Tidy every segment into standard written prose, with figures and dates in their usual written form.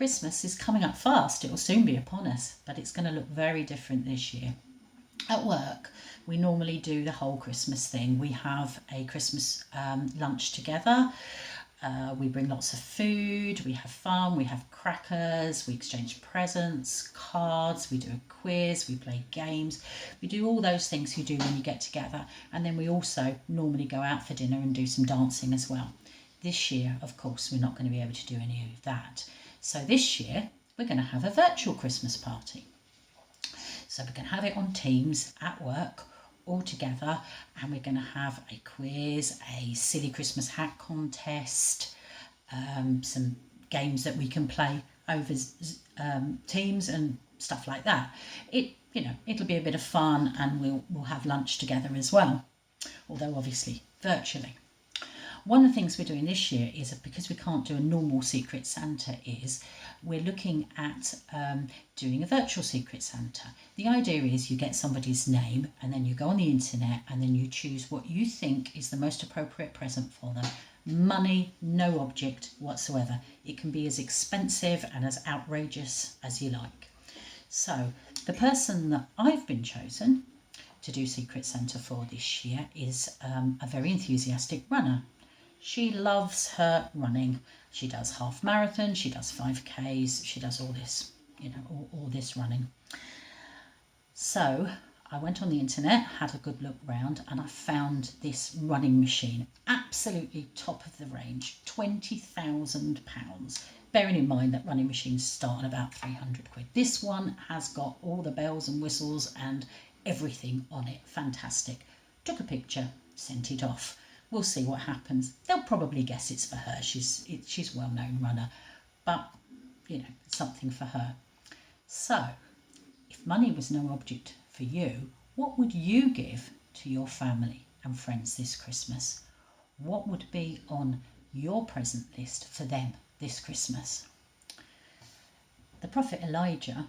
Christmas is coming up fast. It will soon be upon us, but it's going to look very different this year. At work, we normally do the whole Christmas thing. We have a Christmas lunch together. We bring lots of food, we have fun, we have crackers, we exchange presents, cards, we do a quiz, we play games. We do all those things you do when you get together. And then we also normally go out for dinner and do some dancing as well. This year, of course, we're not going to be able to do any of that. So this year, we're going to have a virtual Christmas party. So we're going to have it on Teams at work all together, and we're going to have a quiz, a silly Christmas hat contest, some games that we can play over Teams and stuff like that. It'll be a bit of fun, and we'll have lunch together as well, although obviously virtually. One of the things we're doing this year is, because we can't do a normal Secret Santa, is we're looking at doing a virtual Secret Santa. The idea is you get somebody's name and then you go on the internet and then you choose what you think is the most appropriate present for them. Money, no object whatsoever. It can be as expensive and as outrageous as you like. So the person that I've been chosen to do Secret Santa for this year is a very enthusiastic runner. She loves her running. She does half marathon, she does 5Ks, she does all this, all this running. So I went on the internet, had a good look round, and I found this running machine, absolutely top of the range, £20,000. Bearing in mind that running machines start at about 300 quid. This one has got all the bells and whistles and everything on it. Fantastic. Took a picture, sent it off. We'll see what happens. They'll probably guess it's for her. She's a well-known runner, but something for her. So, if money was no object for you, what would you give to your family and friends this Christmas? What would be on your present list for them this Christmas? The prophet Elijah,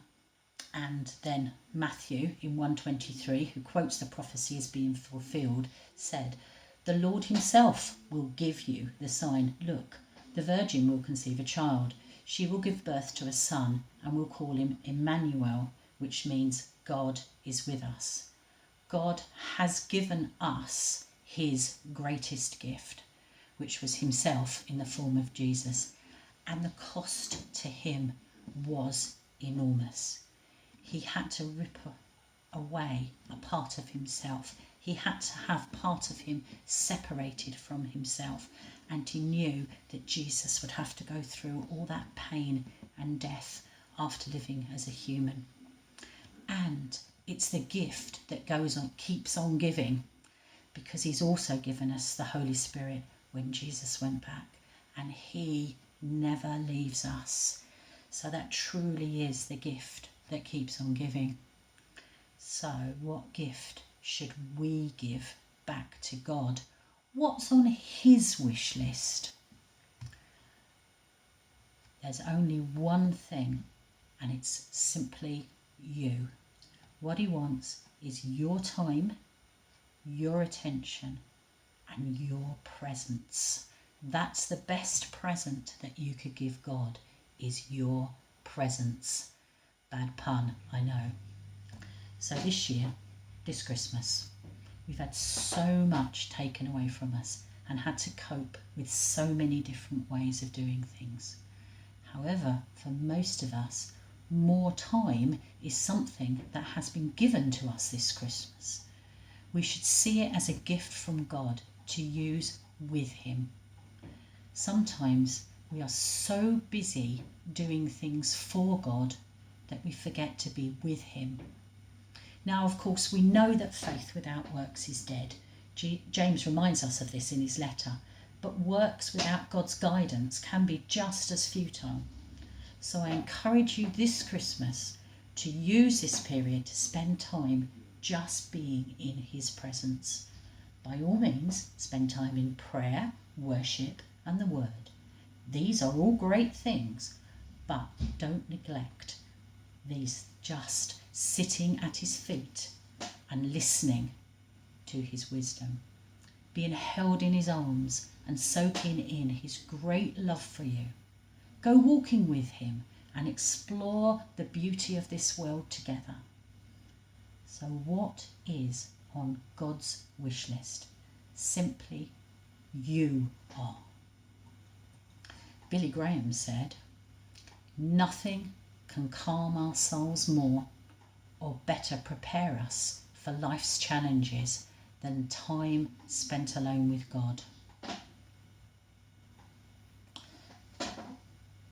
and then Matthew in 1:23, who quotes the prophecy as being fulfilled, said, "The Lord himself will give you the sign. Look, the virgin will conceive a child. She will give birth to a son and will call him Emmanuel," which means God is with us. God has given us his greatest gift, which was himself in the form of Jesus. And the cost to him was enormous. He had to rip away a part of himself. He had to have part of him separated from himself, and he knew that Jesus would have to go through all that pain and death after living as a human. And it's the gift that keeps on giving, because he's also given us the Holy Spirit when Jesus went back, and he never leaves us. So that truly is the gift that keeps on giving. So what gift should we give back to God? What's on his wish list? There's only one thing, and it's simply you. What he wants is your time, your attention, and your presence. That's the best present that you could give God, is your presence. Bad pun, I know. So this Christmas, we've had so much taken away from us and had to cope with so many different ways of doing things. However, for most of us, more time is something that has been given to us this Christmas. We should see it as a gift from God to use with him. Sometimes we are so busy doing things for God that we forget to be with him. Now, of course, we know that faith without works is dead. James reminds us of this in his letter. But works without God's guidance can be just as futile. So I encourage you this Christmas to use this period to spend time just being in his presence. By all means, spend time in prayer, worship, and the word. These are all great things, but don't neglect these, just sitting at his feet and listening to his wisdom, being held in his arms and soaking in his great love for you. Go walking with him and explore the beauty of this world together. So what is on God's wish list? Simply, you are. Billy Graham said, "Nothing can calm our souls more or better prepare us for life's challenges than time spent alone with God.